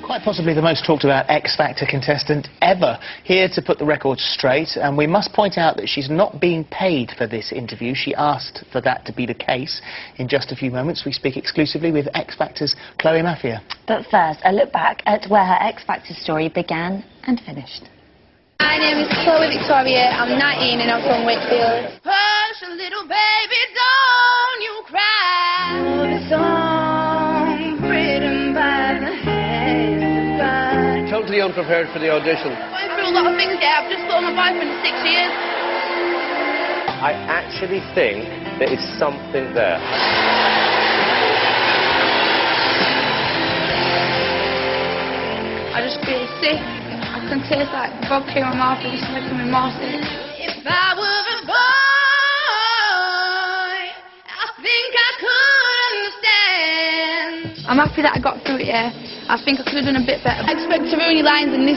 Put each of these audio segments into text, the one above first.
Quite possibly the most talked about X Factor contestant ever, here to put the record straight, and we must point out that she's not being paid for this interview. She asked for that to be the case. In just a few moments we speak exclusively with X Factor's SEEChloe Mafia. But first, a look back at where her X Factor story began and finished. My name is SEEChloe Victoria, I'm 19 and I'm from Wakefield. Hush, little baby, don't you cry. This song written by the hands of God. Totally unprepared for the audition. Going through a lot of things here. I've just thought my boyfriend for 6 years. I actually think there is something there. I just feel sick. I can taste like vodka in my mouth and it's making me more sick. If I were a boy, I think I could understand. I'm happy that I got through it, yeah. I think I could have done a bit better. I expect to ruin your lines in this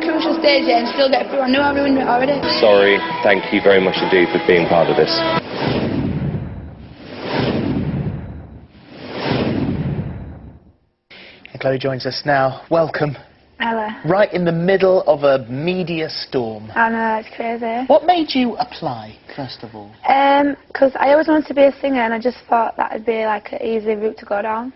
crucial stage, yeah, and still get through. I knew I ruined it already. Sorry, thank you very much indeed for being part of this. SEEChloe joins us now. Welcome. Hello. Right in the middle of a media storm. I know, it's crazy. What made you apply, first of all? Because I always wanted to be a singer and I just thought that would be like an easy route to go down.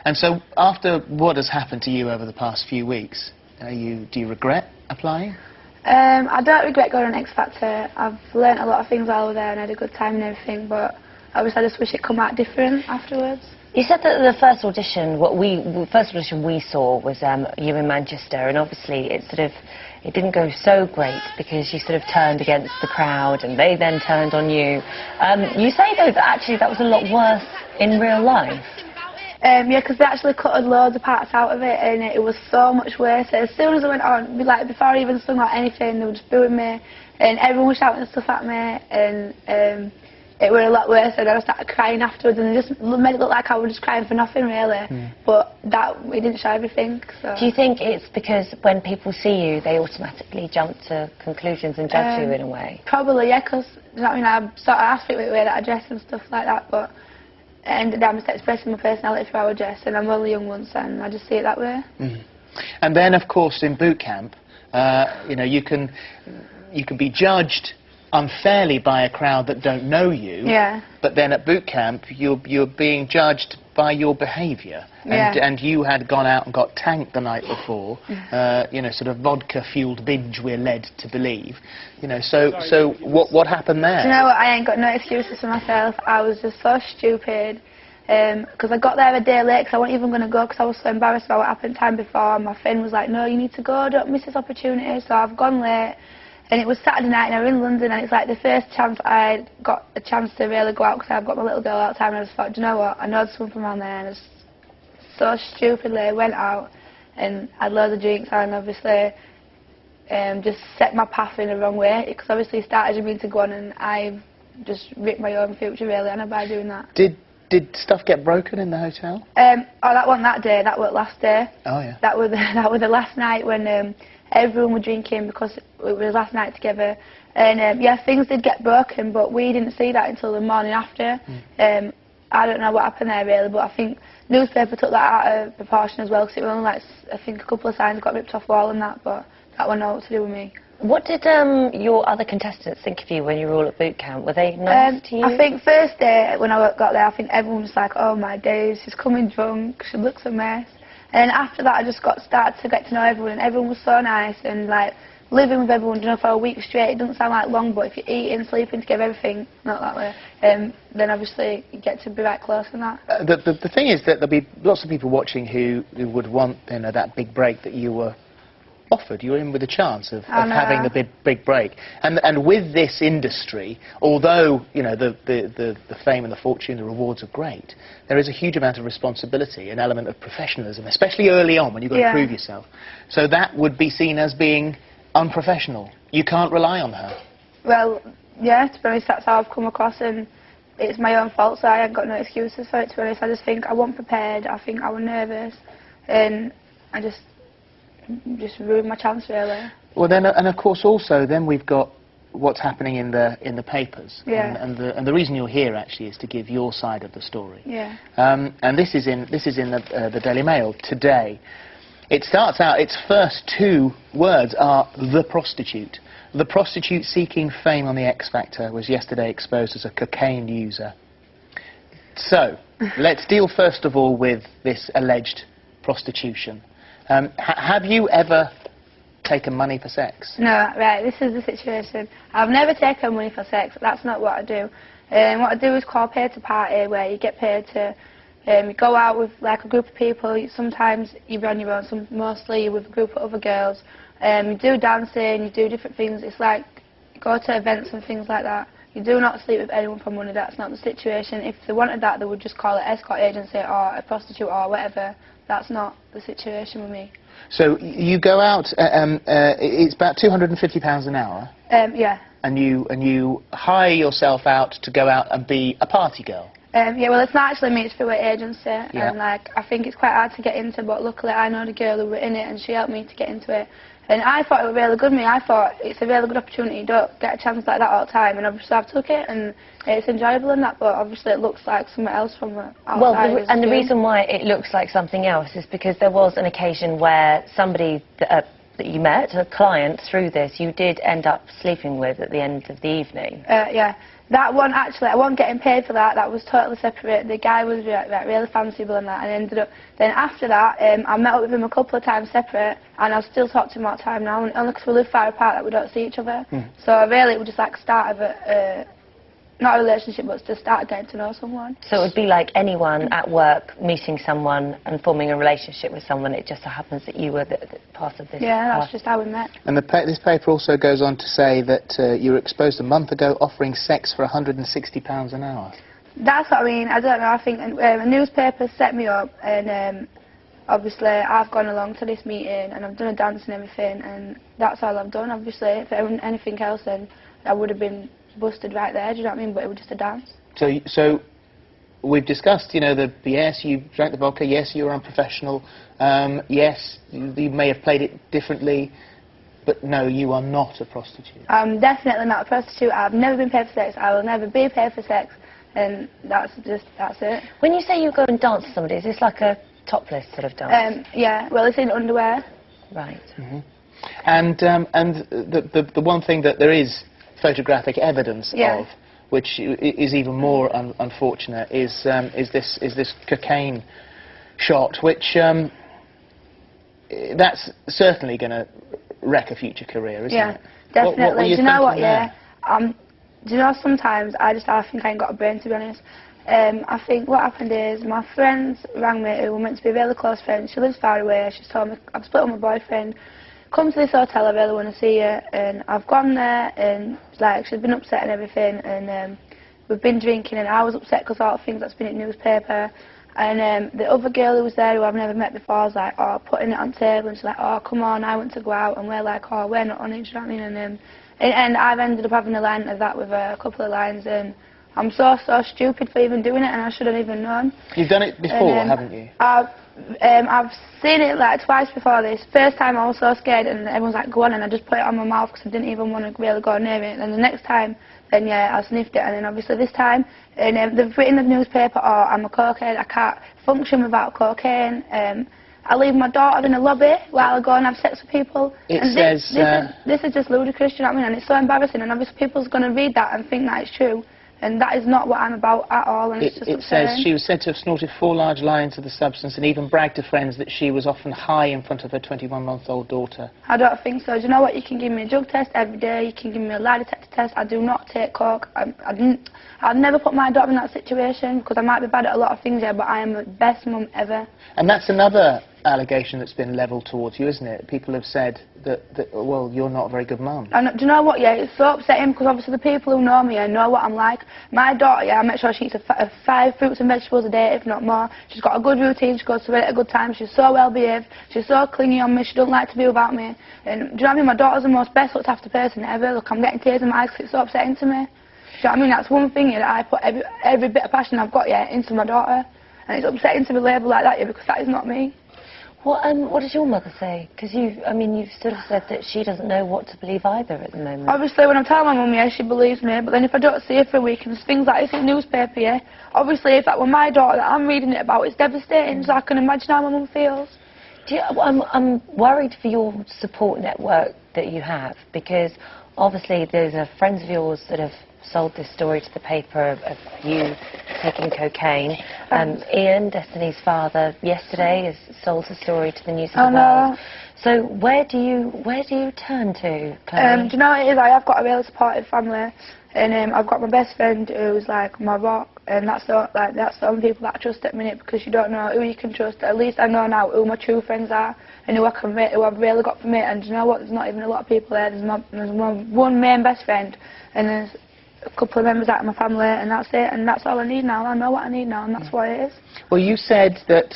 And so, after what has happened to you over the past few weeks, do you regret applying? I don't regret going on X Factor. I've learnt a lot of things while I was there and had a good time and everything, but obviously I just wish it come out different afterwards. You said that the first audition we saw was you in Manchester, and obviously it didn't go so great because you sort of turned against the crowd and they then turned on you. You say though that actually that was a lot worse in real life. Yeah, because they actually cut loads of parts out of it and it was so much worse. As soon as I went on, like before I even sung or anything, they were just booing me and everyone was shouting stuff at me and it was a lot worse, and I started crying afterwards, and it just made it look like I was just crying for nothing, really. But it didn't show everything, so... Do you think it's because when people see you, they automatically jump to conclusions and judge you in a way? Probably, yeah, because, you know what I mean, I sort of asked it with the way that I dress and stuff like that, but at the end of the day, I'm just expressing my personality through how I dress, and I'm only young once, and I just see it that way. And then, of course, in boot camp, you know, you can be judged unfairly by a crowd that don't know you, but then at boot camp you're being judged by your behaviour, and you had gone out and got tanked the night before, you know, sort of vodka-fuelled binge, we're led to believe, you know. So what happened there? Do you know what? I ain't got no excuses for myself. I was just so stupid because I got there a day late because I wasn't even going to go because I was so embarrassed about what happened the time before. My friend was like, no, you need to go, don't miss this opportunity. So I've gone late. And it was Saturday night and I was in London and it's like the first chance I got a chance to really go out because I've got my little girl all the time and I just thought, do you know what, I know there's something around there, and I just so stupidly went out and had loads of drinks and obviously just set my path in the wrong way because obviously it started me to go on and I just ripped my own future really and by doing that. Did stuff get broken in the hotel? Oh, that wasn't that day, that was last day. Oh yeah. That was the last night when everyone was drinking because it was last night together, and yeah, things did get broken, but we didn't see that until the morning after. I don't know what happened there really, but I think newspaper took that out of proportion as well because it was only like I think a couple of signs got ripped off the wall and that, but that was not what to do with me. What did your other contestants think of you when you were all at boot camp? Were they nice to you? I think first day when I got there, I think everyone was like, oh my days, she's coming drunk, she looks a mess. And after that, I just started to get to know everyone, and everyone was so nice, and like living with everyone, you know, for a week straight. It doesn't sound like long, but if you're eating, sleeping together, everything, not that way, then obviously you get to be right close and that. The thing is that there'll be lots of people watching who would want, you know, that big break that you were offered. You were in with a chance of having the big break, and with this industry, although you know the fame and the fortune, the rewards are great, there is a huge amount of responsibility, an element of professionalism, especially early on when you've got to prove yourself. So that would be seen as being unprofessional. You can't rely on her. Well, yeah, to be honest, that's how I've come across, and it's my own fault, so I haven't got no excuses for it. To be honest, I just think I wasn't prepared. I think I was nervous, and I just ruined my chance really. Well then, and of course also then we've got what's happening in the papers, and the reason you're here actually is to give your side of the story. And this is in the Daily Mail today. It starts out, its first two words are the prostitute. The prostitute seeking fame on the X Factor was yesterday exposed as a cocaine user. So, let's deal first of all with this alleged prostitution. Have you ever taken money for sex? No, right, this is the situation. I've never taken money for sex. That's not what I do. What I do is called pay to party, where you get paid to you go out with like a group of people. Sometimes you're on your own, mostly you're with a group of other girls. You do dancing, you do different things. It's like you go to events and things like that. You do not sleep with anyone for money. That's not the situation. If they wanted that, they would just call it escort agency or a prostitute or whatever. That's not the situation with me. So you go out. It's about £250 an hour. Yeah. And you hire yourself out to go out and be a party girl. Yeah, well, it's not actually me, it's through an agency, Yeah. and like, I think it's quite hard to get into, but luckily I know the girl who were in it, and she helped me to get into it. And I thought it was really good me. I thought it's a really good opportunity. You don't get a chance like that all the time, and obviously I've took it, and it's enjoyable and that, but obviously it looks like something else from the outside. Well, and the reason why it looks like something else is because there was an occasion where somebody that you met, a client, through this, you did end up sleeping with at the end of the evening. Yeah. That one, actually, I wasn't getting paid for that. That was totally separate. The guy was really fanciful and that, and ended up... Then after that, I met up with him a couple of times separate, and I still talk to him all the time now, and only because we live far apart that we don't see each other. So really, it was just like start of a... not a relationship, but to start getting to know someone. So it would be like anyone at work meeting someone and forming a relationship with someone. It just so happens that you were the part of this. Yeah, that's just how we met. And this paper also goes on to say that you were exposed a month ago offering sex for £160 an hour. That's what I mean. I don't know. I think a newspaper set me up, and obviously I've gone along to this meeting and I've done a dance and everything, and that's all I've done. Obviously, if it wasn't anything else, then I would have been busted right there, do you know what I mean? But it was just a dance. So we've discussed, you know, yes, you drank the vodka, yes, you were unprofessional, yes, you may have played it differently, but no, you are not a prostitute. I'm definitely not a prostitute. I've never been paid for sex. I will never be paid for sex, and that's it. When you say you go and dance with somebody, is this like a topless sort of dance? Yeah, well, it's in underwear. Right. And the one thing that there is photographic evidence of, which is even more unfortunate, is this cocaine shot, which that's certainly going to wreck a future career, isn't it? Yeah, definitely. Do you know what? Yeah. Do you know, sometimes I think I ain't got a brain, to be honest. I think what happened is my friends rang me, who were meant to be really close friends. She lives far away. She told me I've split with my boyfriend. Come to this hotel, I really want to see you. And I've gone there, and like, she's been upset and everything, and we've been drinking, and I was upset because all the things that's been in the newspaper. And the other girl who was there, who I've never met before, was like, oh, putting it on the table, and she's like, oh, come on, I want to go out, and we're like, oh, we're not on it, do you know what I mean? And I've ended up having a line of that with a couple of lines, and I'm so stupid for even doing it, and I shouldn't even known. You've done it before, haven't you? I've seen it like twice before this. First time I was so scared, and everyone's like, go on, and I just put it on my mouth because I didn't even want to really go near it. And the next time, then yeah, I sniffed it, and then obviously this time, and they've written in the newspaper, oh, I'm a cokehead, I can't function without cocaine. I leave my daughter in the lobby while I go and have sex with people. This is just ludicrous, do you know what I mean? And it's so embarrassing, and obviously people's going to read that and think that it's true. And that is not what I'm about at all, and it's just upsetting. Says she was said to have snorted 4 large lines of the substance and even bragged to friends that she was often high in front of her 21-month-old daughter. I don't think so. Do you know what? You can give me a drug test every day, you can give me a lie detector test. I do not take coke. I've never put my daughter in that situation, because I might be bad at a lot of things here, but I am the best mum ever. And that's another allegation that's been levelled towards you, isn't it? People have said that well, you're not a very good mum. And do you know what, yeah, it's so upsetting, because obviously the people who know me know what I'm like. My daughter, yeah, I make sure she eats 5 fruits and vegetables a day, if not more. She's got a good routine, she goes to bed at a good time, she's so well behaved, she's so clingy on me, she doesn't like to be without me. And do you know what I mean? My daughter's the most best looked after person ever. Look, I'm getting tears in my eyes because it's so upsetting to me. Do you know what I mean? That's one thing, yeah, that I put every bit of passion I've got, yeah, into my daughter. And it's upsetting to be labelled like that, yeah, because that is not me. What does your mother say? Because you've sort of said that she doesn't know what to believe either at the moment. Obviously, when I tell my mum, yeah, she believes me. But then if I don't see her for a week and there's things like this in the newspaper, yeah, obviously if that were my daughter that I'm reading it about, it's devastating. So I can imagine how my mum feels. I'm worried for your support network that you have, because obviously there's friends of yours that have sold this story to the paper of you taking cocaine. Ian, Destiny's father, yesterday has sold the story to the News of the World. So where do you turn to, Chloe? Do you know what it is? I have got a really supportive family, and I've got my best friend who's like my rock, and that's the only people that I trust at the minute, because you don't know who you can trust. At least I know now who my true friends are and who I've really got from it. And do you know what? There's not even a lot of people there. There's my one main best friend, and there's a couple of members out of my family, and that's it, and that's all I need now. I know what I need now, and that's what it is. Well, you said that,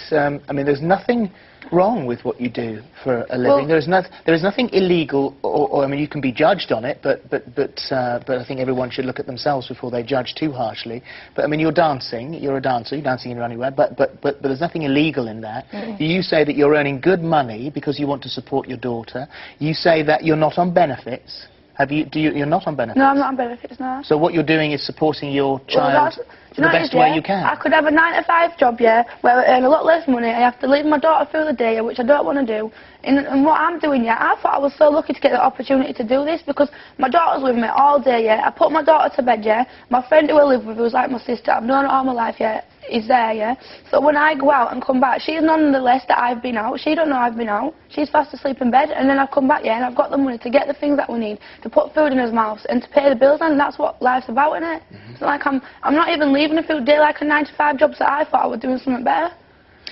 I mean, there's nothing wrong with what you do for a living. Well, there is nothing illegal, or I mean, you can be judged on it, but I think everyone should look at themselves before they judge too harshly. But I mean, you're dancing, you're a dancer, you're dancing in your underwear, but there's nothing illegal in that. You say that you're earning good money because you want to support your daughter. You say that you're not on benefits. You're not on benefits? No, I'm not on benefits, no. So what you're doing is supporting your child the best way you can? I could have a 9-to-5 job, yeah, where I earn a lot less money. I have to leave my daughter through the day, which I don't want to do. And what I'm doing, yeah, I thought I was so lucky to get the opportunity to do this, because my daughter's with me all day, yeah. I put my daughter to bed, yeah. My friend who I live with, who's like my sister, I've known her all my life, yeah, is there, yeah. So when I go out and come back, she's none the less that I've been out. She don't know I've been out. She's fast asleep in bed, and then I've come back, yeah, and I've got the money to get the things that we need, to put food in his mouth and to pay the bills, and that's what life's about, innit? It's not like I'm not even leaving a few day like a 9-to-5 job, so I thought I was doing something better.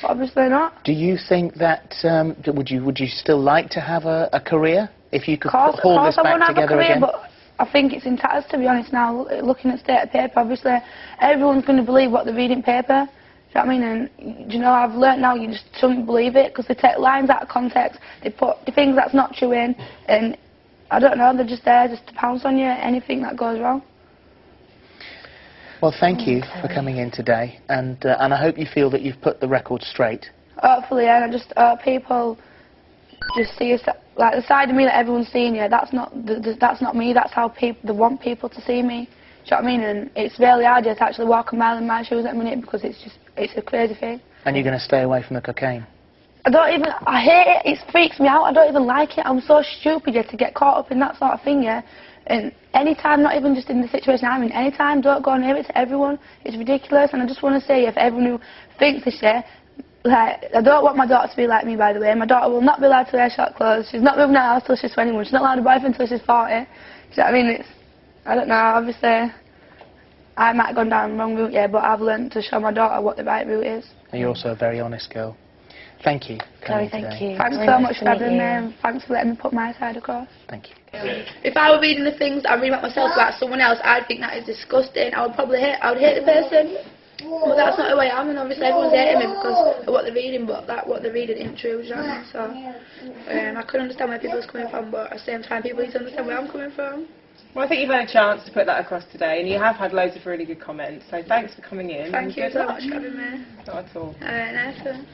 But obviously not. Do you think that would you still like to have a career if you could haul this back together again? Of course, I want to have a career, but I think it's in tatters, to be honest. Now, looking at state of paper, obviously everyone's going to believe what they read in paper. Do you know what I mean? And you know, I've learnt now you just shouldn't believe it, because they take lines out of context, they put the things that's not true in, and I don't know, they're just there just to pounce on you, anything that goes wrong. Well, thank you for coming in today, and I hope you feel that you've put the record straight. Hopefully, and I just hope people just see us, like the side of me that everyone's seeing. Yeah, that's not me. That's how they want people to see me. Do you know what I mean? And it's really hard to actually walk a mile in my shoes at the minute, because it's a crazy thing. And you're going to stay away from the cocaine? I hate it. It freaks me out. I don't even like it. I'm so stupid, yeah, to get caught up in that sort of thing, yeah. And anytime, not even just in the situation I'm in, anytime, don't go near it to everyone. It's ridiculous, and I just want to say, if everyone who thinks this, yeah, like, I don't want my daughter to be like me, by the way. My daughter will not be allowed to wear short clothes. She's not moving out of the house till she's 21. She's not allowed a boyfriend until she's 40. Do you know what I mean? I don't know, obviously, I might have gone down the wrong route, yeah, but I've learned to show my daughter what the right route is. And you're also a very honest girl. Thank you. Chloe, thank you. Thanks so much for having me, and thanks for letting me put my side across. Thank you. If I were reading the things I read about myself about someone else, I'd think that is disgusting. I would hate the person. But that's not who I am, and obviously everyone's hating me because of what they're reading, but what they're reading isn't true, do you know what I mean? So I couldn't understand where people are coming from, but at the same time people need to understand where I'm coming from. Well, I think you've had a chance to put that across today, and you have had loads of really good comments, so thanks for coming in. Thank you so much for having me. Not at all. Nice one.